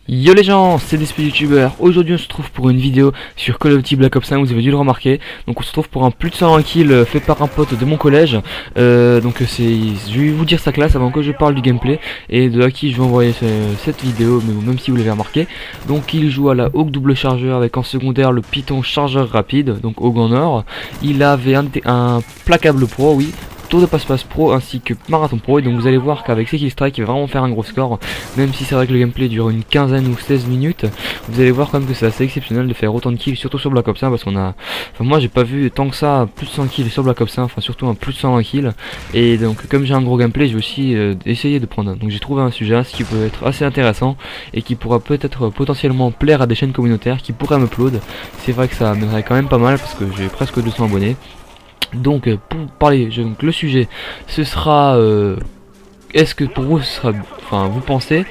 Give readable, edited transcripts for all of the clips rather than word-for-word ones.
Yo les gens, c'est des youtubeurs. Aujourd'hui on se retrouve pour une vidéo sur Call of Duty Black Ops 5, vous avez dû le remarquer. Donc on se retrouve pour un plus de 101 kills fait par un pote de mon collège. Je vais vous dire sa classe avant que je parle du gameplay et de à qui je vais envoyer cette vidéo, mais même si vous l'avez remarqué. Donc il joue à la Hawk double chargeur avec en secondaire le Python chargeur rapide, donc Hawk en or. Il avait un placable pro, oui. Tour de passe-passe pro ainsi que marathon pro, et donc vous allez voir qu'avec ces killstrikes il va vraiment faire un gros score, même si c'est vrai que le gameplay dure une quinzaine ou 16 minutes. Vous allez voir quand même que c'est assez exceptionnel de faire autant de kills, surtout sur Black Ops 1, parce qu'on a, enfin moi j'ai pas vu tant que ça plus de 100 kills sur Black Ops 1, enfin surtout un plus de 120 kills. Et donc comme j'ai un gros gameplay, je vais aussi essayer de prendre, donc j'ai trouvé un sujet ce qui peut être assez intéressant et qui pourra peut-être potentiellement plaire à des chaînes communautaires qui pourraient m'upload. C'est vrai que ça m'aiderait quand même pas mal parce que j'ai presque 200 abonnés. Donc pour parler, donc le sujet, ce sera est-ce que pour vous ce sera, enfin vous pensez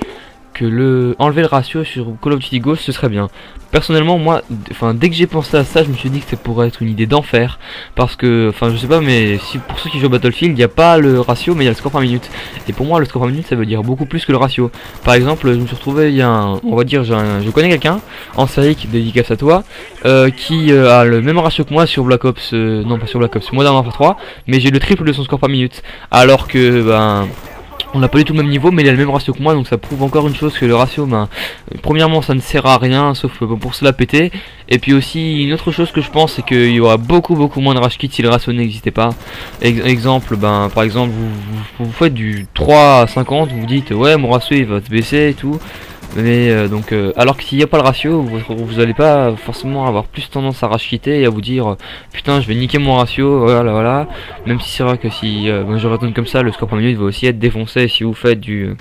que enlever le ratio sur Call of Duty Ghost ce serait bien. Personnellement moi, enfin dès que j'ai pensé à ça, je me suis dit que ça pourrait être une idée d'enfer, parce que, enfin je sais pas, mais si pour ceux qui jouent à Battlefield, il n'y a pas le ratio mais il y a le score par minute, et pour moi le score par minute ça veut dire beaucoup plus que le ratio. Par exemple, je me suis retrouvé, on va dire, je connais quelqu'un en série qui dédicace à toi, qui a le même ratio que moi sur Black Ops, non pas sur Black Ops, Modern Warfare 3, mais j'ai le triple de son score par minute, alors que ben on n'a pas du tout le même niveau, mais il a le même ratio que moi, donc ça prouve encore une chose, que le ratio, ben, premièrement ça ne sert à rien sauf pour se la péter, et puis aussi une autre chose que je pense, c'est qu'il y aura beaucoup moins de rush kits si le ratio n'existait pas. Exemple, ben par exemple vous faites du 3 à 50, vous dites ouais mon ratio il va se baisser et tout, mais alors que s'il n'y a pas le ratio, vous allez pas forcément avoir plus tendance à rush quitter et à vous dire putain je vais niquer mon ratio, voilà. Même si c'est vrai que si je raisonne comme ça, le score par minute va aussi être défoncé si vous faites du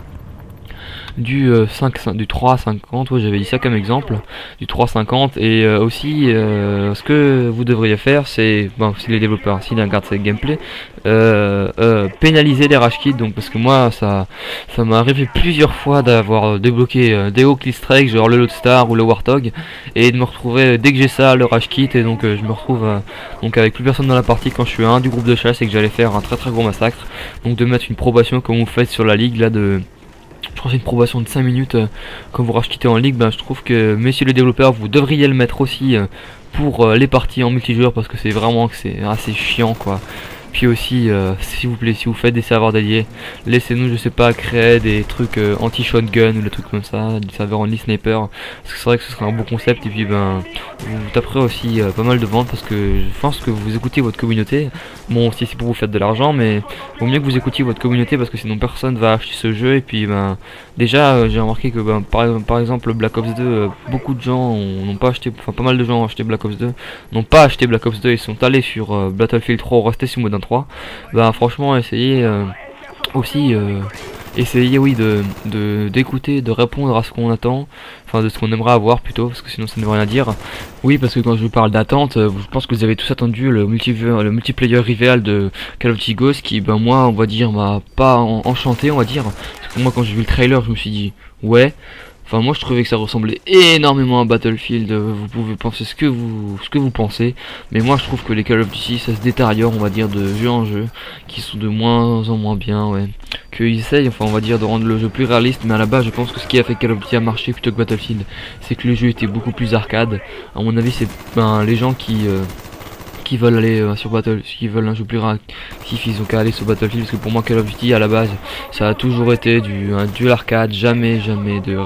3 à 50, ouais, j'avais dit ça comme exemple, du 3 à 50. Et aussi ce que vous devriez faire, c'est, bon, si les développeurs, s'ils regardent ce gameplay, pénaliser les rush kits, donc parce que moi ça m'est arrivé plusieurs fois d'avoir débloqué des hauts strike genre le Loadstar ou le Warthog, et de me retrouver dès que j'ai ça le rush kit, et donc je me retrouve donc avec plus personne dans la partie quand je suis un du groupe de chasse et que j'allais faire un très gros massacre. Donc de mettre une probation comme vous faites sur la ligue là, je crois que c'est une probation de 5 minutes quand vous rachetez en ligue. Ben, je trouve que messieurs les développeurs, vous devriez le mettre aussi pour les parties en multijoueur, parce que c'est vraiment que c'est assez chiant quoi. Puis aussi, s'il vous plaît, si vous faites des serveurs dédiés, laissez-nous, je sais pas, créer des trucs anti-shotgun ou des trucs comme ça, des serveurs only sniper, parce que c'est vrai que ce serait un bon concept. Et puis ben, vous taperez aussi pas mal de ventes, parce que je pense que vous écoutez votre communauté. Bon, si c'est pour vous faire de l'argent, mais vaut mieux que vous écoutiez votre communauté, parce que sinon personne va acheter ce jeu. Et puis ben, déjà j'ai remarqué que ben, par exemple Black Ops 2, beaucoup de gens n'ont pas acheté, enfin pas mal de gens ont acheté Black Ops 2, n'ont pas acheté Black Ops 2, ils sont allés sur Battlefield 3 ou restés sur Modern 3. Bah franchement essayez aussi essayez, oui, d'écouter, de répondre à ce qu'on attend, enfin de ce qu'on aimerait avoir plutôt, parce que sinon ça ne veut rien dire. Oui, parce que quand je vous parle d'attente, je pense que vous avez tous attendu le multiplayer rival de Call of Duty Ghost, qui ben moi on va dire m'a pas enchanté, on va dire, parce que moi quand j'ai vu le trailer je me suis dit ouais. Enfin moi je trouvais que ça ressemblait énormément à Battlefield. Vous pouvez penser ce que vous pensez, mais moi je trouve que les Call of Duty ça se détériore, on va dire, de jeu en jeu, qui sont de moins en moins bien, ouais. Qu'ils essayent, enfin on va dire, de rendre le jeu plus réaliste, mais à la base je pense que ce qui a fait Call of Duty a marché plutôt que Battlefield, c'est que le jeu était beaucoup plus arcade. À mon avis c'est les gens qui veulent aller sur qui veulent un jeu plus réactif, ils ont qu'à aller sur Battlefield, parce que pour moi Call of Duty à la base ça a toujours été un duel arcade, jamais de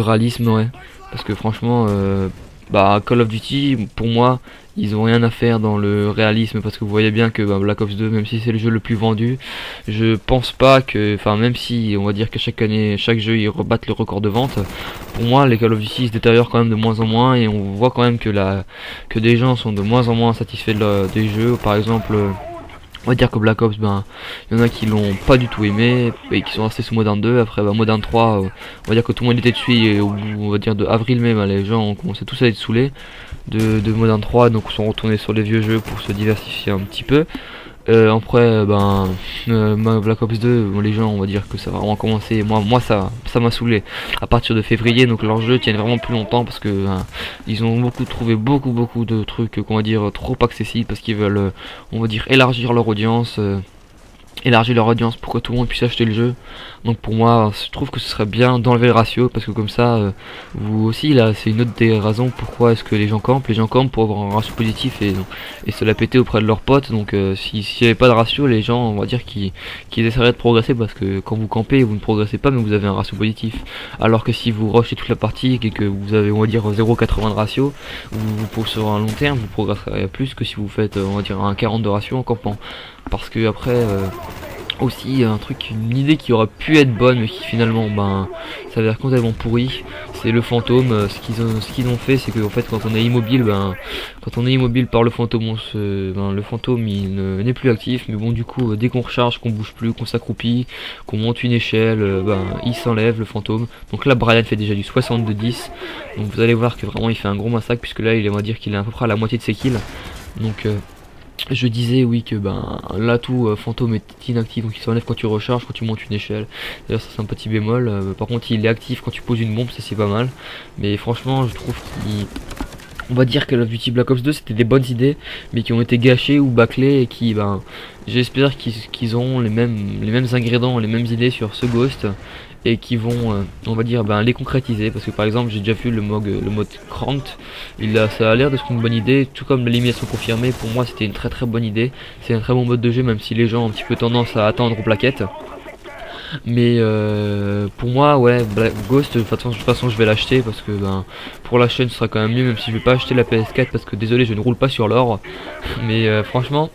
réalisme, ouais. Parce que franchement Call of Duty pour moi ils ont rien à faire dans le réalisme, parce que vous voyez bien que Black Ops 2, même si c'est le jeu le plus vendu, je pense pas que, enfin même si on va dire que chaque année chaque jeu ils rebattent le record de vente, pour moi les Call of Duty se détériorent quand même de moins en moins, et on voit quand même que des gens sont de moins en moins satisfaits des jeux. Par exemple, on va dire que Black Ops, ben, il y en a qui l'ont pas du tout aimé et qui sont restés sous Modern 2. Après, Modern 3, on va dire que tout le monde était dessus, et au bout, on va dire de avril mai, les gens ont commencé tous à être saoulés de Modern 3, donc sont retournés sur les vieux jeux pour se diversifier un petit peu. Après, Black Ops 2, les gens, on va dire que ça va vraiment commencer. Moi ça m'a saoulé à partir de février, donc leurs jeux tiennent vraiment plus longtemps, parce que ils ont trouvé beaucoup de trucs qu'on va dire trop accessibles, parce qu'ils veulent, on va dire, élargir leur audience. élargir leur audience pour que tout le monde puisse acheter le jeu. Donc pour moi, je trouve que ce serait bien d'enlever le ratio, parce que comme ça, vous aussi là, c'est une autre des raisons pourquoi est-ce que les gens campent. Les gens campent pour avoir un ratio positif et se la péter auprès de leurs potes. Donc s'il n'y avait pas de ratio, les gens, on va dire qu'ils essaieraient de progresser, parce que quand vous campez, vous ne progressez pas, mais vous avez un ratio positif. Alors que si vous rushez toute la partie et que vous avez, on va dire, 0,80 de ratio, sur un long terme, vous progresserez plus que si vous faites, on va dire, un 40 de ratio en campant. Parce que après, aussi un truc, une idée qui aurait pu être bonne mais qui finalement s'avère complètement pourri, c'est le fantôme. Ce qu'ils ont fait, c'est que en fait quand on est immobile, quand on est immobile par le fantôme, le fantôme il n'est plus actif, mais bon du coup dès qu'on recharge, qu'on bouge plus, qu'on s'accroupit, qu'on monte une échelle, il s'enlève le fantôme. Donc là Brian fait déjà du 62-10, donc vous allez voir que vraiment il fait un gros massacre, puisque là il est, on va dire qu'il est à peu près à la moitié de ses kills. Donc je disais oui que l'atout fantôme est inactif, donc il s'enlève quand tu recharges, quand tu montes une échelle. D'ailleurs ça c'est un petit bémol. Par contre il est actif quand tu poses une bombe, ça c'est pas mal. Mais franchement je trouve qu'il... On va dire que Call of Duty Black Ops 2 c'était des bonnes idées, mais qui ont été gâchées ou bâclées, et qui j'espère qu'ils auront les mêmes ingrédients, les mêmes idées sur ce Ghost, et qui vont on va dire les concrétiser. Parce que par exemple j'ai déjà vu le mode Cranked, ça a l'air d'être une bonne idée, tout comme l'élimination confirmée. Pour moi c'était une très bonne idée, c'est un très bon mode de jeu, même si les gens ont un petit peu tendance à attendre aux plaquettes. Mais pour moi ouais, Ghost de toute façon je vais l'acheter, parce que pour la chaîne ce sera quand même mieux, même si je vais pas acheter la PS4 parce que désolé je ne roule pas sur l'or. Mais franchement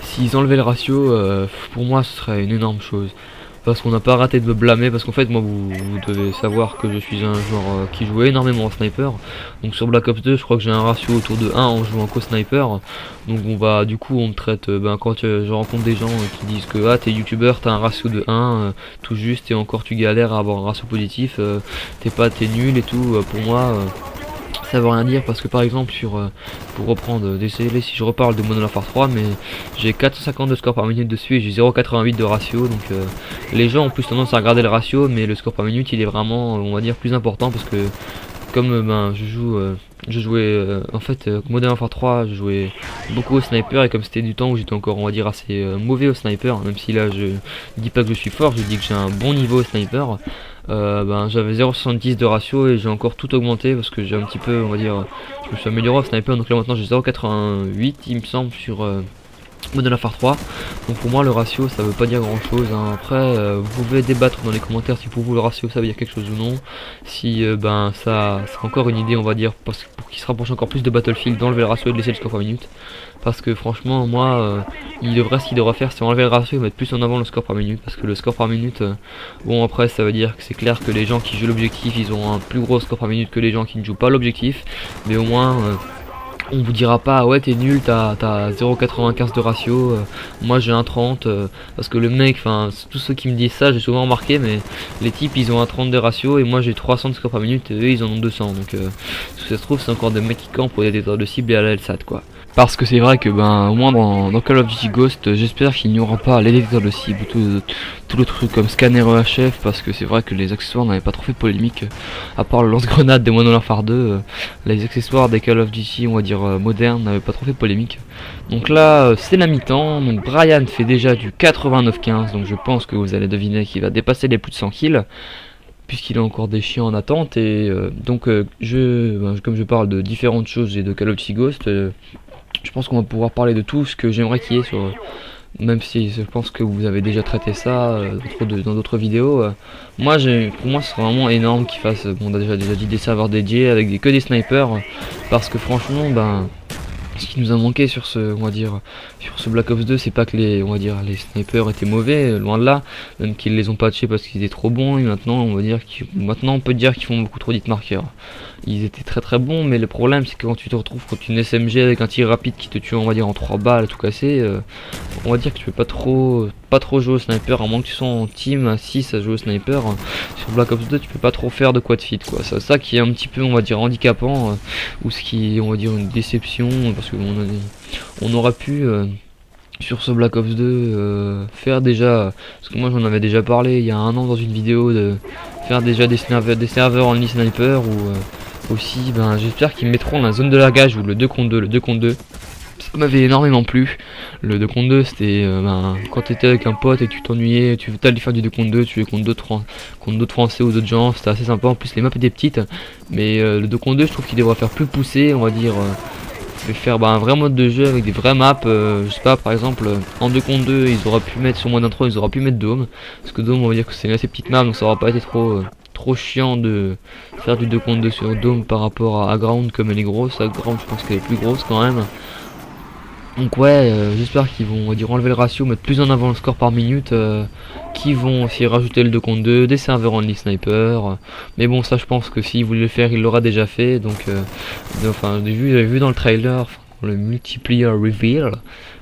s'ils enlevaient le ratio, pour moi ce serait une énorme chose. Parce qu'on n'a pas raté de me blâmer, parce qu'en fait moi vous devez savoir que je suis un joueur qui joue énormément en sniper. Donc sur Black Ops 2 je crois que j'ai un ratio autour de 1 en jouant qu'au sniper. Donc du coup on me traite, quand je rencontre des gens qui disent que t'es youtubeur, t'as un ratio de 1 tout juste, et encore tu galères à avoir un ratio positif, t'es nul et tout. Pour moi ça veut rien dire, parce que par exemple pour reprendre, désolé si je reparle de Modern Warfare 3, mais j'ai 450 de score par minute dessus et j'ai 0,88 de ratio. Donc les gens ont plus tendance à regarder le ratio, mais le score par minute il est vraiment, on va dire, plus important, parce que comme je jouais en fait Modern Warfare 3, je jouais beaucoup au sniper, et comme c'était du temps où j'étais encore, on va dire, assez mauvais au sniper, même si là je dis pas que je suis fort, je dis que j'ai un bon niveau au sniper. J'avais 0,70 de ratio, et j'ai encore tout augmenté parce que j'ai un petit peu, on va dire, je me suis amélioré au sniper. Donc là maintenant j'ai 0,88 il me semble sur Modern Warfare 3. Donc pour moi le ratio ça veut pas dire grand chose, hein. Après vous pouvez débattre dans les commentaires si pour vous le ratio ça veut dire quelque chose ou non. Si ça c'est encore une idée, on va dire, pour qu'il se rapproche encore plus de Battlefield, d'enlever le ratio et de laisser le score par minute. Parce que franchement moi ce qu'il devrait faire, c'est enlever le ratio et mettre plus en avant le score par minute. Parce que le score par minute, bon après ça veut dire que c'est clair que les gens qui jouent l'objectif ils ont un plus gros score par minute que les gens qui ne jouent pas l'objectif. Mais au moins on vous dira pas ouais t'es nul, t'as 0,95 de ratio, moi j'ai un 30, parce que le mec, enfin tous ceux qui me disent ça, j'ai souvent remarqué, mais les types ils ont un 30 de ratio et moi j'ai 300 de score par minute, et eux ils en ont 200. Donc si ça se trouve c'est encore des mecs qui campent pour des détecteurs de cible et à la LSAT quoi. Parce que c'est vrai que au moins dans Call of Duty Ghost, j'espère qu'il n'y aura pas les détecteurs de cible, tout le truc comme scanner EHF, parce que c'est vrai que les accessoires n'avaient pas trop fait polémique, à part le lance-grenade des Modern Warfare 2, les accessoires des Call of Duty, on va dire modernes, n'avaient pas trop fait polémique. Donc là c'est la mi-temps, donc Brian fait déjà du 89-15, donc je pense que vous allez deviner qu'il va dépasser les plus de 100 kills, puisqu'il a encore des chiens en attente. Et donc comme je parle de différentes choses et de Call of Duty Ghost, je pense qu'on va pouvoir parler de tout ce que j'aimerais qu'il y ait sur, même si je pense que vous avez déjà traité ça dans d'autres vidéos. Pour moi ce serait vraiment énorme qu'ils fassent, on a déjà dit, des serveurs dédiés avec que des snipers, parce que franchement ce qui nous a manqué sur ce Black Ops 2, c'est pas que les snipers étaient mauvais, loin de là, même qu'ils les ont patchés parce qu'ils étaient trop bons. Et maintenant on peut dire qu'ils font beaucoup trop d'hit marqueurs. Ils étaient très bons, mais le problème c'est que quand tu te retrouves contre une SMG avec un tir rapide qui te tue, on va dire, en 3 balles tout cassé, on va dire que tu peux pas trop jouer au sniper, à moins que tu sois en team à 6 à jouer au sniper. Sur Black Ops 2 tu peux pas trop faire de quad fit quoi. C'est ça qui est un petit peu, on va dire, handicapant, ou ce qui est, on va dire, une déception, parce que on aurait pu sur ce Black Ops 2 faire déjà, parce que moi j'en avais déjà parlé il y a un an dans une vidéo, de faire déjà des serveurs only sniper, ou aussi j'espère qu'ils mettront la zone de largage ou le 2 contre 2, ça m'avait énormément plu. Le 2 contre 2 c'était quand t'étais avec un pote et que tu t'ennuyais, tu allais faire du 2 contre 2, tu jouais contre d'autres français ou d'autres gens, c'était assez sympa. En plus les maps étaient petites, mais le 2 contre 2 je trouve qu'il devrait faire plus pousser, on va dire, faire un vrai mode de jeu avec des vraies maps. Je sais pas, par exemple en 2 contre 2 ils auraient pu mettre sur mode intro, ils auraient pu mettre Dome, parce que Dome on va dire que c'est une assez petite map, donc ça aura pas été trop chiant de faire du 2 contre 2 sur Dome par rapport à Ground comme elle est grosse. À Ground je pense qu'elle est plus grosse quand même. Donc ouais, j'espère qu'ils vont, on va dire, enlever le ratio, mettre plus en avant le score par minute, qui vont aussi rajouter le 2 contre 2, des serveurs only sniper. Mais bon, ça je pense que s'ils voulaient le faire, il l'aura déjà fait. Donc, enfin, j'avais vu dans le trailer, le multiplayer reveal,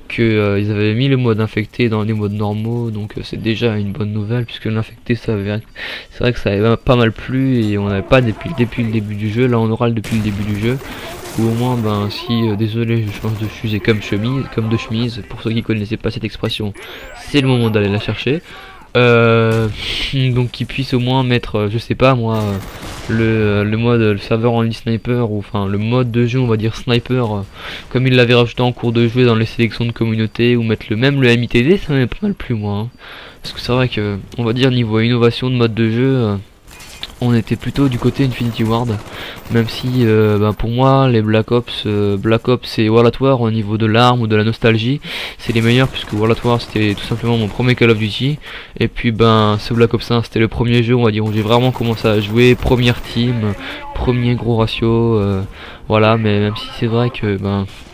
que ils avaient mis le mode infecté dans les modes normaux. Donc c'est déjà une bonne nouvelle, puisque l'infecté, c'est vrai que ça avait pas mal plu et on n'avait pas depuis le début du jeu. Là, on aura le depuis le début du jeu. Ou au moins, si, désolé, je change de fusil comme de chemise, pour ceux qui connaissaient pas cette expression, c'est le moment d'aller la chercher. Donc qu'ils puissent au moins mettre, je sais pas moi, le mode, le serveur en ligne sniper, ou enfin le mode de jeu, on va dire sniper, comme il l'avait rajouté en cours de jeu dans les sélections de communauté, ou mettre le MITD, ça m'avait pas mal plu moi, hein. Parce que c'est vrai que, on va dire niveau innovation de mode de jeu, on était plutôt du côté Infinity Ward, même si pour moi les Black Ops et World at War au niveau de l'arme ou de la nostalgie c'est les meilleurs, puisque World at War c'était tout simplement mon premier Call of Duty, et puis ce Black Ops 1 c'était le premier jeu, on va dire, où j'ai vraiment commencé à jouer, première team, premier gros ratio, voilà. Mais même si c'est vrai que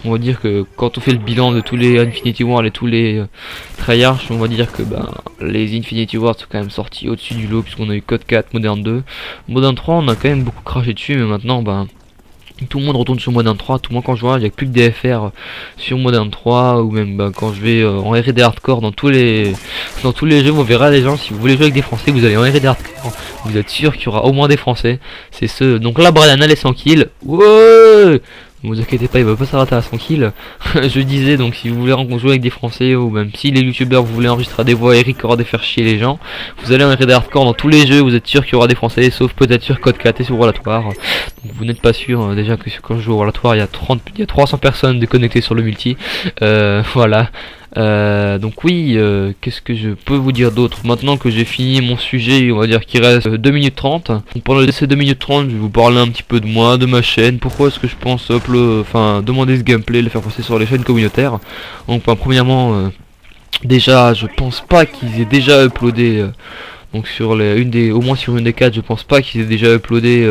on va dire que quand on fait le bilan de tous les Infinity Ward et tous les tryhards, on va dire que les Infinity Ward sont quand même sortis au-dessus du lot, puisqu'on a eu Code 4, Modern 2, Modern 3 on a quand même beaucoup craché dessus, mais maintenant tout le monde retourne sur Modern 3, tout le monde quand je vois, il n'y a plus que des FR sur Modern 3, ou même quand je vais en R&D hardcore dans tous les jeux, on verra les gens, si vous voulez jouer avec des français, vous allez en R&D hardcore, vous êtes sûr qu'il y aura au moins des français, c'est ceux, donc là Brian elle est 100 kills, ouais. Ne vous inquiétez pas, il va pas s'arrêter à 100 kills. Je disais, donc si vous voulez jouer avec des français, ou même si les youtubeurs vous voulez enregistrer des voix et recorder, faire chier les gens, vous allez en R&D hardcore dans tous les jeux, vous êtes sûr qu'il y aura des français, sauf peut-être sur Code 4 et sur World at War. Donc vous n'êtes pas sûr, déjà que quand je joue au World at War, il y a 300 personnes déconnectées sur le multi. Voilà. Donc oui, qu'est-ce que je peux vous dire d'autre maintenant que j'ai fini mon sujet, on va dire qu'il reste 2 minutes 30. Donc pendant ces 2 minutes 30, je vais vous parler un petit peu de moi, de ma chaîne, pourquoi est-ce que je pense demander ce gameplay, le faire passer sur les chaînes communautaires. Donc premièrement, déjà je pense pas qu'ils aient déjà uploadé donc sur au moins sur une des 4, je pense pas qu'ils aient déjà uploadé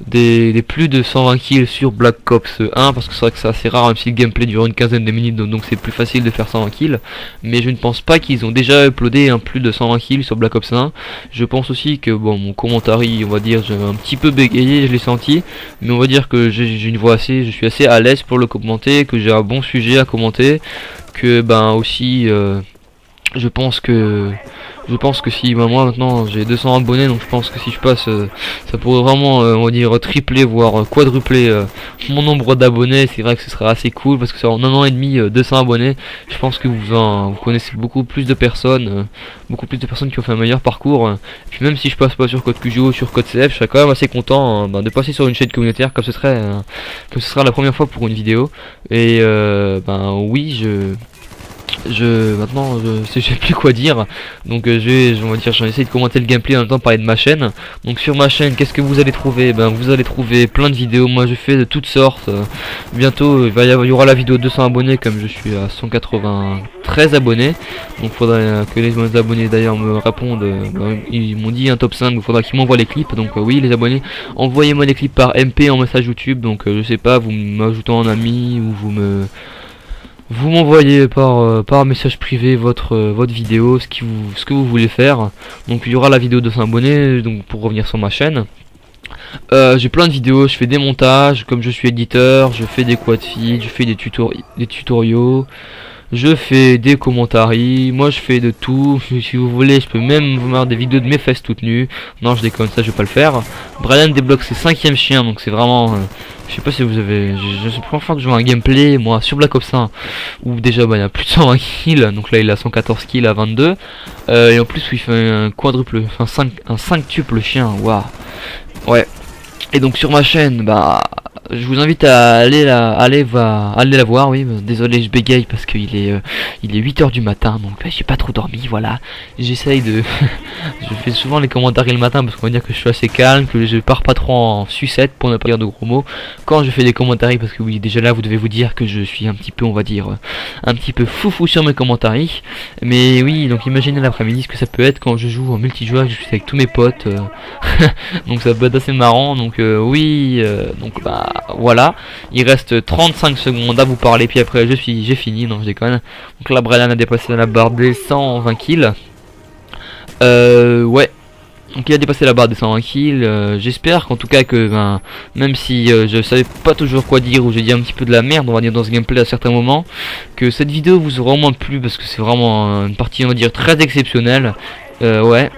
des plus de 120 kills sur Black Ops 1, parce que c'est vrai que c'est assez rare, même si le gameplay dure une quinzaine de minutes, donc c'est plus facile de faire 120 kills. Mais je ne pense pas qu'ils ont déjà uploadé un plus de 120 kills sur Black Ops 1. Je pense aussi que mon commentaire, on va dire, j'ai un petit peu bégayé, je l'ai senti, mais on va dire que j'ai une voix je suis assez à l'aise pour le commenter, que j'ai un bon sujet à commenter, que aussi je pense que si moi maintenant j'ai 200 abonnés, donc je pense que si je passe ça pourrait vraiment on va dire tripler voire quadrupler mon nombre d'abonnés. C'est vrai que ce serait assez cool, parce que c'est en un an et demi 200 abonnés, je pense que vous connaissez beaucoup plus de personnes qui ont fait un meilleur parcours, et puis même si je passe pas sur Code QGO ou sur Code CF, je serais quand même assez content de passer sur une chaîne communautaire, comme ce sera la première fois pour une vidéo. Et oui, maintenant je sais plus quoi dire, donc j'en essaie de commenter le gameplay en même temps parler de ma chaîne. Donc sur ma chaîne, qu'est-ce que vous allez trouver? Vous allez trouver plein de vidéos, moi je fais de toutes sortes. Bientôt il y aura la vidéo de 200 abonnés, comme je suis à 193 abonnés, donc faudrait que les abonnés d'ailleurs me répondent. Ils m'ont dit un top 5, il faudra qu'ils m'envoient les clips, donc oui les abonnés, envoyez-moi des clips par MP en message YouTube, donc je sais pas, vous m'ajoutant en ami, ou vous m'envoyez par message privé votre vidéo, ce que vous voulez faire. Donc il y aura la vidéo de 200 abonnés, donc pour revenir sur ma chaîne. J'ai plein de vidéos, je fais des montages, comme je suis éditeur, je fais des quad feeds, je fais des tutoriaux, je fais des commentaires, moi je fais de tout. Si vous voulez, je peux même vous mettre des vidéos de mes fesses toutes nues. Non, je déconne, ça je vais pas le faire. Brian débloque ses 5e chiens, donc c'est vraiment je sais pas si vous avez, je sais pas, fois que je joue un gameplay moi sur Black Ops 1 où déjà il y a plus de 120 kills, donc là il a 114 kills à 22, et en plus il fait un quadruple, un 5 tuple chien, waouh. Ouais. Et donc sur ma chaîne, je vous invite à aller la voir, oui. Désolé, je bégaye parce qu'il est 8 h du matin, donc j'ai pas trop dormi, voilà. J'essaye de... je fais souvent les commentaires le matin parce qu'on va dire que je suis assez calme, que je pars pas trop en sucette pour ne pas dire de gros mots. Quand je fais des commentaires, parce que oui, déjà là, vous devez vous dire que je suis un petit peu, on va dire, un petit peu foufou sur mes commentaires. Mais oui, donc imaginez l'après-midi ce que ça peut être quand je joue en multijoueur, que je suis avec tous mes potes. Donc ça peut être assez marrant, donc oui, donc bah voilà, il reste 35 secondes à vous parler, puis après j'ai fini, non je déconne. Donc là Brian a dépassé la barre des 120 kills, ouais, donc il a dépassé la barre des 120 kills, j'espère qu'en tout cas que, ben, même si je savais pas toujours quoi dire, ou j'ai dit un petit peu de la merde on va dire dans ce gameplay à certains moments, que cette vidéo vous aura au moins plu, parce que c'est vraiment une partie on va dire très exceptionnelle, ouais.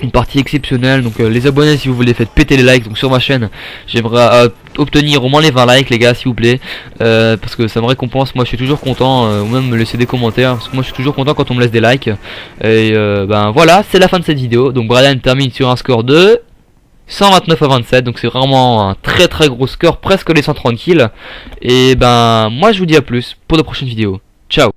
Une partie exceptionnelle, donc les abonnés si vous voulez faites péter les likes, donc sur ma chaîne j'aimerais obtenir au moins les 20 likes les gars s'il vous plaît, parce que ça me récompense, moi je suis toujours content, ou même me laisser des commentaires, parce que moi je suis toujours content quand on me laisse des likes, et ben voilà, c'est la fin de cette vidéo, donc Brian termine sur un score de 129 à 27, donc c'est vraiment un très très gros score, presque les 130 kills, et ben moi je vous dis à plus pour de prochaines vidéos, ciao.